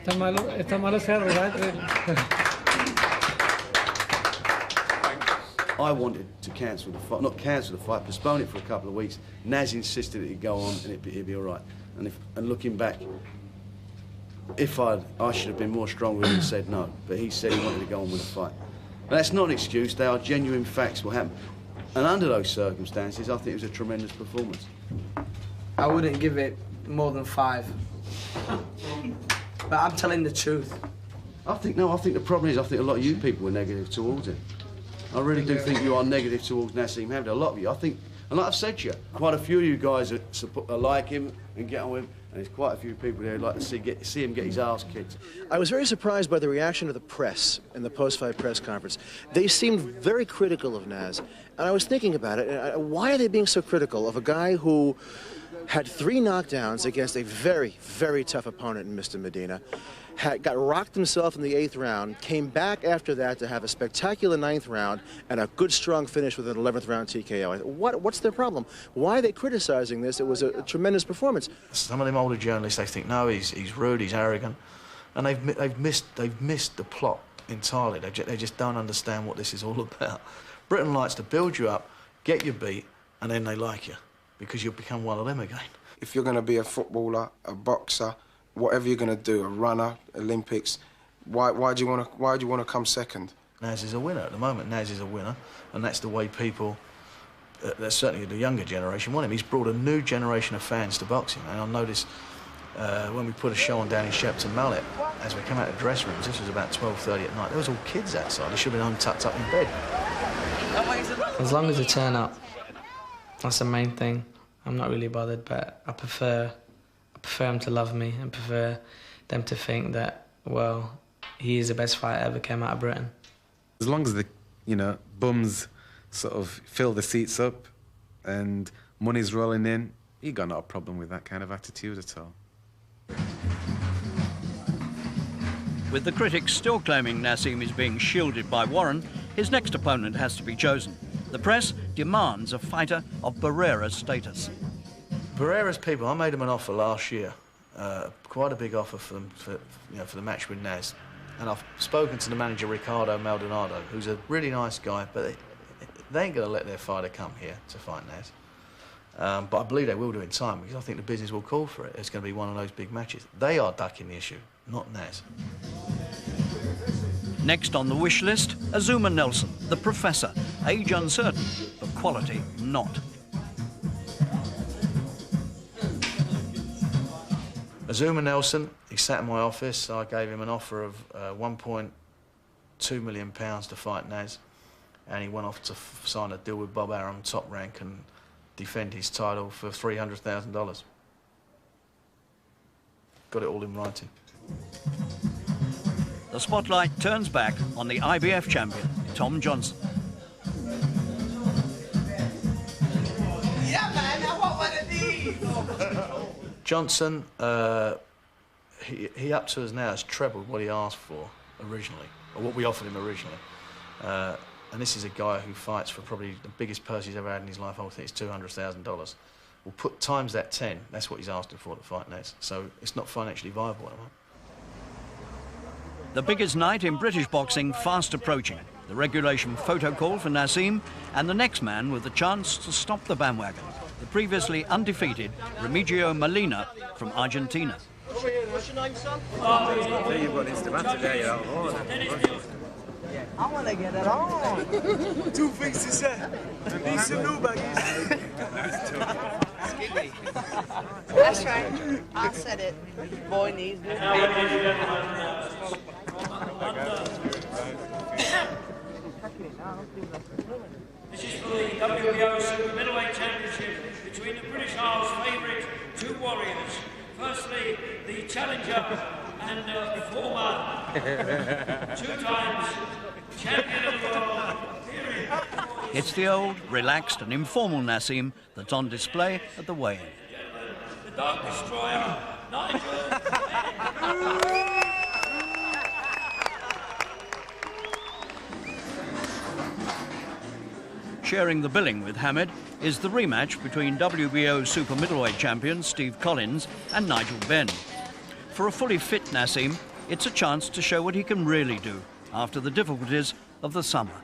Está malo ser arrogante. I wanted to cancel the fight, not cancel the fight, postpone it for a couple of weeks. Naz insisted that it'd go on and it'd be all right. And looking back, I should have been more stronger and said no. But he said he wanted to go on with the fight. But that's not an excuse. They are genuine facts. What happened, and under those circumstances, I think it was a tremendous performance. I wouldn't give it more than 5. But I'm telling the truth. I think the problem is I think a lot of you people were negative towards him. I really do think you are negative towards Naseem Hamed. A lot of you. I think, and like I've said to you, quite a few of you guys are like him and get on with him, and there's quite a few people there who'd like to see him get his ass kicked. I was very surprised by the reaction of the press in the post-fight press conference. They seemed very critical of Naz, and I was thinking about it. Why are they being so critical of a guy who had 3 knockdowns against a very, very tough opponent in Mr. Medina, got rocked himself in the 8th round, came back after that to have a spectacular 9th round and a good, strong finish with an 11th round TKO. What's their problem? Why are they criticizing this? It was a tremendous performance. Some of them older journalists, they think, no, he's rude, he's arrogant, and they've missed the plot entirely. They just don't understand what this is all about. Britain likes to build you up, get you beat, and then they like you because you'll become one of them again. If you're going to be a footballer, a boxer, whatever you're going to do, a runner, Olympics, why do you want to come second? Naz is a winner at the moment. Naz is a winner, and that's the way people, that's certainly the younger generation, want him. He's brought a new generation of fans to boxing, and I noticed when we put a show on down in Shepton Mallet, as we come out of the dressing rooms, this was about 12:30 at night, there was all kids outside. They should have been tucked up in bed. As long as they turn up, that's the main thing. I'm not really bothered, but I prefer them to love me and prefer them to think that, well, he is the best fighter ever came out of Britain. As long as the, bums sort of fill the seats up and money's rolling in, you got no problem with that kind of attitude at all. With the critics still claiming Naseem is being shielded by Warren, his next opponent has to be chosen. The press demands a fighter of Barrera's status. Barrera's people, I made them an offer last year, quite a big offer for them for the match with Naz, and I've spoken to the manager Ricardo Maldonado, who's a really nice guy, but they ain't going to let their fighter come here to fight Naz. But I believe they will do in time because I think the business will call for it. It's going to be one of those big matches. They are ducking the issue, not Naz. Next on the wish list, Azuma Nelson, the professor, age uncertain, but quality not. Azuma Nelson, he sat in my office. I gave him an offer of £1.2 million to fight Naz, and he went off to sign a deal with Bob Arum, Top Rank, and defend his title for $300,000. Got it all in writing. The spotlight turns back on the IBF champion, Tom Johnson. Yeah, man, I want one of these. Johnson, he up to us now has trebled what he asked for originally, or what we offered him originally. And this is a guy who fights for probably the biggest purse he's ever had in his life. I think it's $200,000. We'll put times that 10. That's what he's asking for to fight Naz. So it's not financially viable at the moment. The biggest night in British boxing fast approaching. The regulation photo call for Naseem, and the next man with the chance to stop the bandwagon, the previously undefeated Remigio Molina from Argentina. What's your name, son? You've got this debate today, I want to get it on. 2 things to say. Need some new baggies. That's right. I said it. Boy needs new This is for the WBO Super Middleweight Championship between the British Isles' favourite 2 warriors. Firstly, the challenger and former 2 times champion of the world. It's the old, relaxed and informal Naseem that's on display at the weigh-in. The Dark Destroyer, Nigel. Sharing the billing with Hamed is the rematch between WBO super middleweight champions Steve Collins and Nigel Benn. For a fully fit Naseem, it's a chance to show what he can really do after the difficulties of the summer.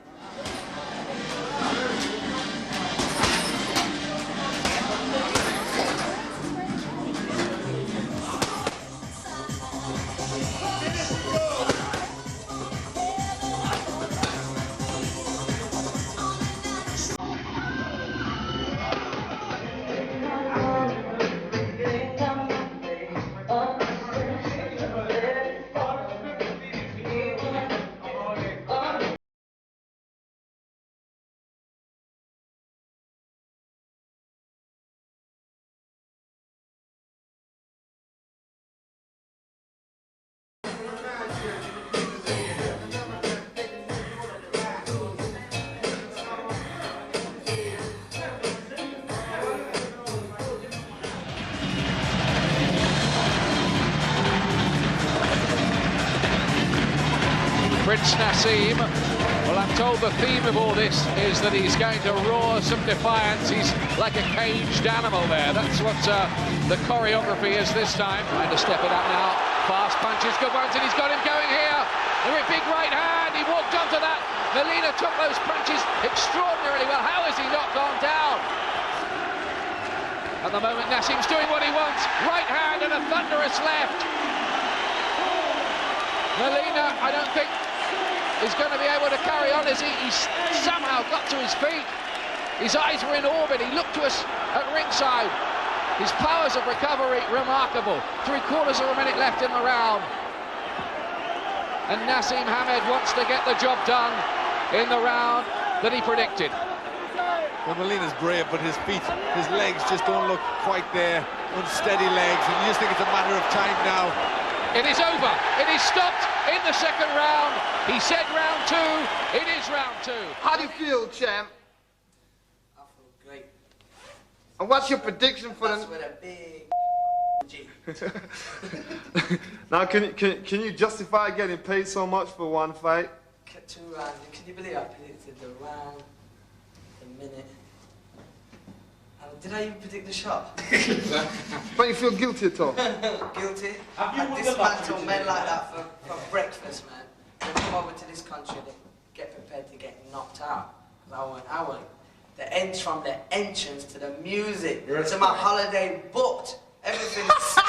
Prince Naseem, well, I'm told the theme of all this is that he's going to roar some defiance. He's like a caged animal there. That's what the choreography is this time. Trying to step it up now. Fast punches, good ones, and he's got him going here. A big right hand, he walked onto that. Molina took those punches extraordinarily well. How has he not gone down? At the moment, Naseem's doing what he wants. Right hand and a thunderous left. Molina, I don't think is going to be able to carry on as he's somehow got to his feet. His eyes were in orbit. He looked to us at ringside. His powers of recovery, remarkable. 3/4 of a minute left in the round. And Naseem Hamed wants to get the job done in the round that he predicted. Well, Molina's brave, but his feet, his legs just don't look quite there. Unsteady legs, and you just think it's a matter of time now. It is over. It is stopped in the second round. He said round 2. It is round 2. How do you feel, champ? I feel great. And what's your prediction for That's with a big G. Now, can you justify getting paid so much for one fight? 2 rounds. Can you believe I predicted the round, the minute? Did I even predict the shot? But you feel guilty at all? Guilty? I dismantle men like that for breakfast, man. They come over to this country, they get prepared to get knocked out. I want from the entrance to the music, to my holiday booked. Everything is set.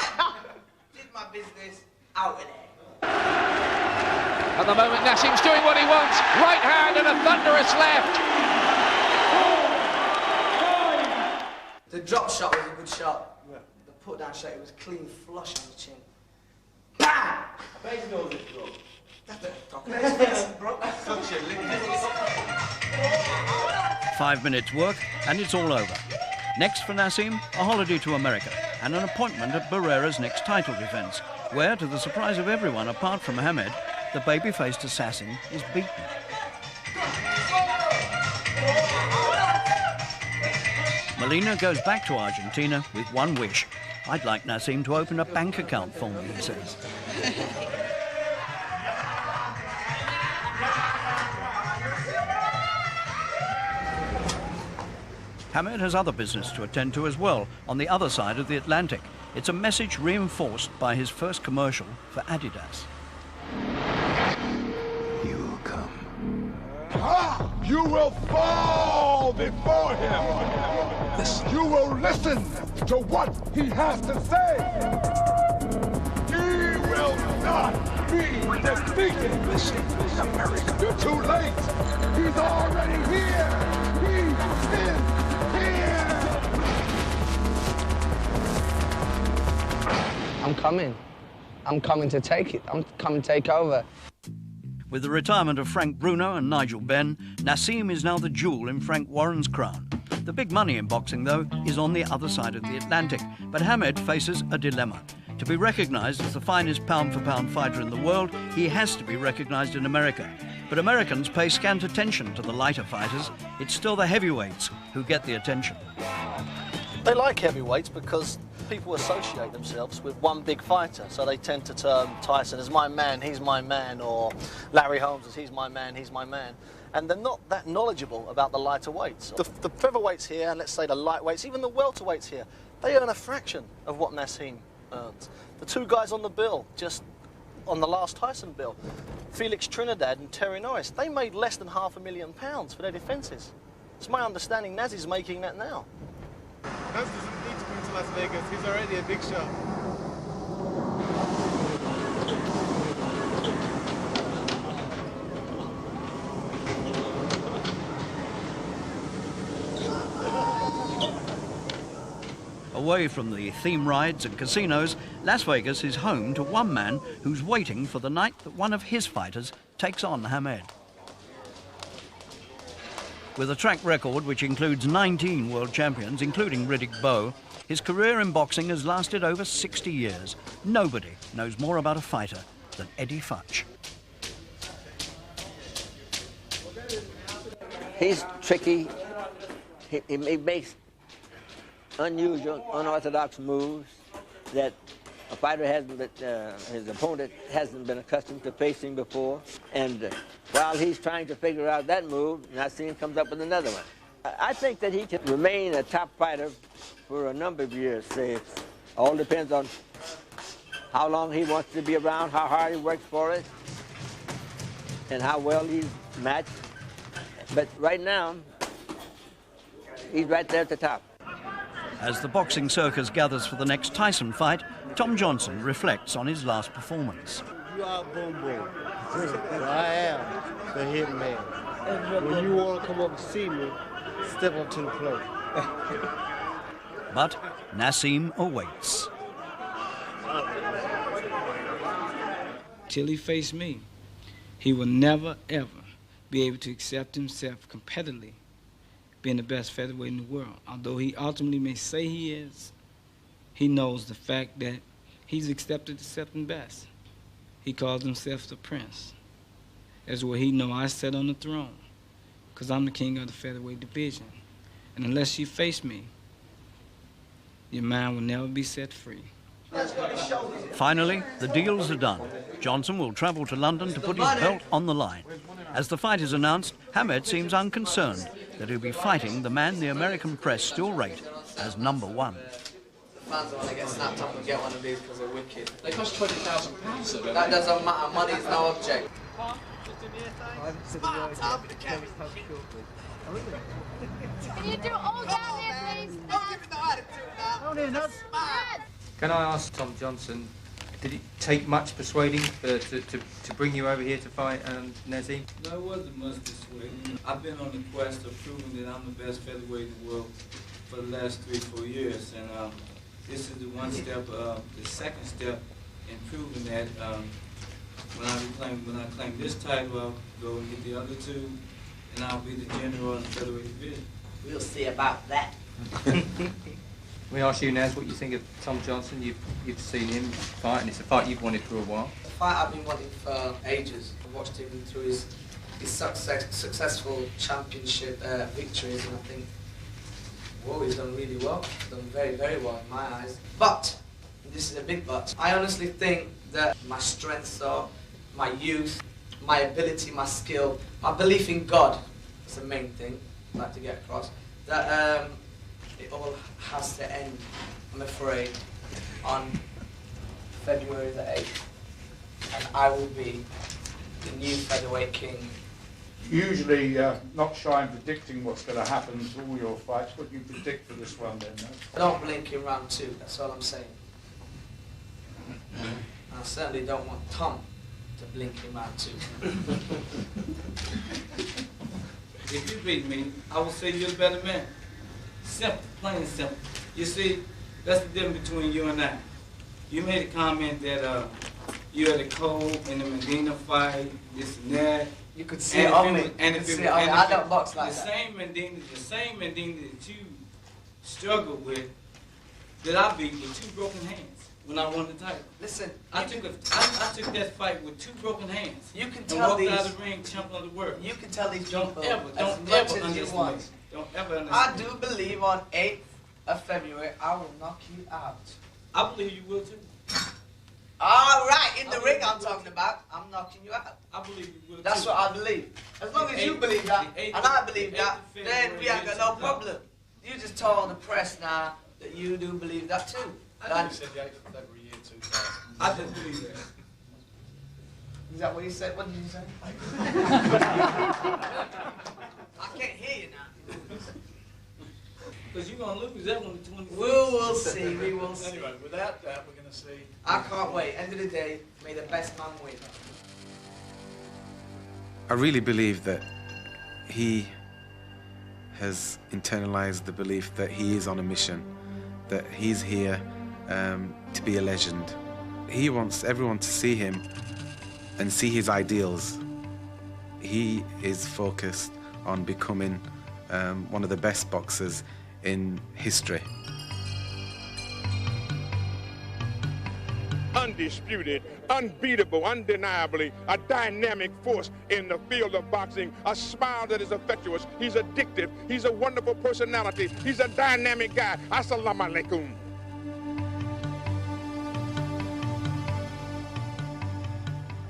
Did my business out of there. At the moment, Naseem's doing what he wants. Right hand and a thunderous left. The drop shot was a good shot. Yeah. The put down shot, it was clean, flush on the chin. BAM! I bet you know this, bro. That's 5 minutes work and it's all over. Next for Naseem, a holiday to America and an appointment at Barrera's next title defence, where, to the surprise of everyone apart from Hamed, the baby-faced assassin is beaten. Molina goes back to Argentina with one wish. I'd like Naseem to open a bank account for me, he says. Hamed has other business to attend to as well, on the other side of the Atlantic. It's a message reinforced by his first commercial for Adidas. You will come. You will fall before him. You will listen to what he has to say. He will not be defeated. Listen, America. You're too late. He's already here. He is here. I'm coming. I'm coming to take it. I'm coming to take over. With the retirement of Frank Bruno and Nigel Benn, Naseem is now the jewel in Frank Warren's crown. The big money in boxing, though, is on the other side of the Atlantic. But Hamed faces a dilemma. To be recognised as the finest pound-for-pound fighter in the world, he has to be recognised in America. But Americans pay scant attention to the lighter fighters. It's still the heavyweights who get the attention. They like heavyweights because people associate themselves with one big fighter, so they tend to term Tyson as my man, he's my man, or Larry Holmes as he's my man, he's my man. And they're not that knowledgeable about the lighter weights. The featherweights here, and let's say the lightweights, even the welterweights here, they earn a fraction of what Naseem earns. The two guys on the bill, just on the last Tyson bill, Felix Trinidad and Terry Norris, they made less than £500,000 for their defences. It's my understanding Naz is making that now. Naz doesn't need to come to Las Vegas. He's already a big shot. Away from the theme rides and casinos, Las Vegas is home to one man who's waiting for the night that one of his fighters takes on Hamed. With a track record which includes 19 world champions, including Riddick Bowe, his career in boxing has lasted over 60 years. Nobody knows more about a fighter than Eddie Futch. He's tricky. He makes unusual, unorthodox moves that a fighter hasn't been, his opponent hasn't been accustomed to facing before. And while he's trying to figure out that move, Naseem comes up with another one. I think that he can remain a top fighter for a number of years. Say, it all depends on how long he wants to be around, how hard he works for it, and how well he's matched. But right now, he's right there at the top. As the boxing circus gathers for the next Tyson fight, Tom Johnson reflects on his last performance. You are Boom Boom. I am the hitman. When you want to come up and see me, step up to the plate. But Naseem awaits. Till he faced me, he will never, ever be able to accept himself competitively being the best featherweight in the world. Although he ultimately may say he is, he knows the fact that he's accepted the second best. He calls himself the prince. That's where he know I sit on the throne, because I'm the king of the featherweight division. And unless you face me, your mind will never be set free. Finally, the deals are done. Johnson will travel to London to put his belt on the line. As the fight is announced, Hamed seems unconcerned that he'll be fighting the man the American press still rate as #1. Fans want to get snapped up and get one of these because they're wicked. They cost £20,000. That doesn't matter. Money is no object. Can you do all down there, please? Can I ask Tom Johnson, did it take much persuading to bring you over here to fight Naseem? No, it wasn't much persuading. I've been on the quest of proving that I'm the best featherweight in the world for the last 3-4 years, and this is the one step, the second step in proving that. When I claim this title, I'll go and get the other two, and I'll be the general in the featherweight division. We'll see about that. Let me ask you, Naz, what you think of Tom Johnson. You've seen him fight, and it's a fight you've wanted for a while. The fight I've been wanting for ages. I've watched him through his successful championship victories, and I think, whoa, he's done really well. He's done very, very well in my eyes. But, and this is a big but, I honestly think that my strengths are my youth, my ability, my skill, my belief in God is the main thing I'd like to get across. That it all has to end, I'm afraid, on February the 8th. And I will be the new featherweight king. Usually not shy in predicting what's going to happen to all your fights. What do you predict for this one then? I don't blink in round 2, that's all I'm saying. I certainly don't want Tom to blink in round 2. If you beat me, I will say you're the better man. Simple, plain and simple. You see, that's the difference between you and I. You made a comment that you had a cold in the Medina fight, this and that, You could see it on me. And You could if see it, it on me. and I if don't it- box like the that. the same Mendini that you struggled with, that I beat with 2 broken hands when I won the title. Listen, I took that fight with 2 broken hands. You can and tell walked these. out of the ring, jumped on the work. You can tell these Don't people ever as much as you underestimate. want. Don't ever I underestimate. do believe on 8th of February I will knock you out. I believe you will too. All right, in the ring I'm talking about, I'm knocking you out. I believe you will That's too. what I believe. As long as you believe that, and I believe that, then we ain't got no problem. You just told the press now that you do believe that too. I said the 8th of February, year 2000. I didn't believe that. Is that what you said? What did you say? I can't hear you now. Because you're going to lose that one. We'll see. We will see. Anyway, without that, we're going to see. I can't wait. End of the day, may the best man win. I really believe that he has internalized the belief that he is on a mission, that he's here to be a legend. He wants everyone to see him and see his ideals. He is focused on becoming one of the best boxers in history. Undisputed, unbeatable, undeniably a dynamic force in the field of boxing, a smile that is infectious. He's addictive. He's a wonderful personality. He's a dynamic guy. Assalamu alaikum.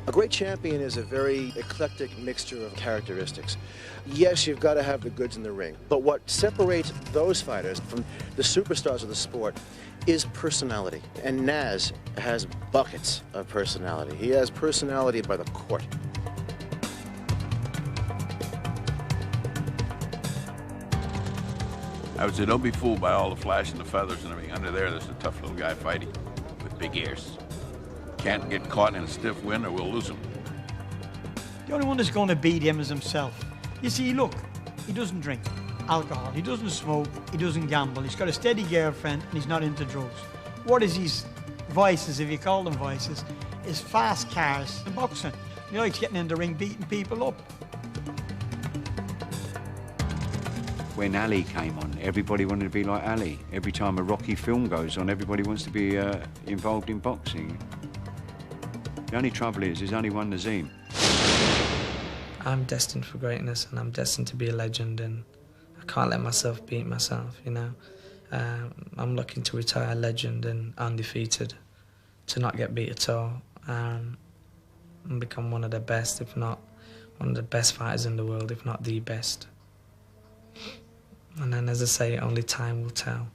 A great champion is a very eclectic mixture of characteristics. Yes, you've got to have the goods in the ring, but what separates those fighters from the superstars of the sport is personality. And Naz has buckets of personality. He has personality by the court. I would say don't be fooled by all the flash and the feathers and everything. Under there's a tough little guy fighting with big ears. Can't get caught in a stiff wind or we'll lose him. The only one that's going to beat him is himself. You see, look, he doesn't drink alcohol, he doesn't smoke, he doesn't gamble, he's got a steady girlfriend, and he's not into drugs. What is his vices, if you call them vices, is fast cars and boxing. He likes getting in the ring, beating people up. When Ali came on, everybody wanted to be like Ali. Every time a Rocky film goes on, everybody wants to be involved in boxing. The only trouble is, there's only one Naseem. I'm destined for greatness and I'm destined to be a legend, and I can't let myself beat myself, you know. I'm looking to retire a legend and undefeated, to not get beat at all, and become one of the best, if not one of the best fighters in the world, if not the best. And then, as I say, only time will tell.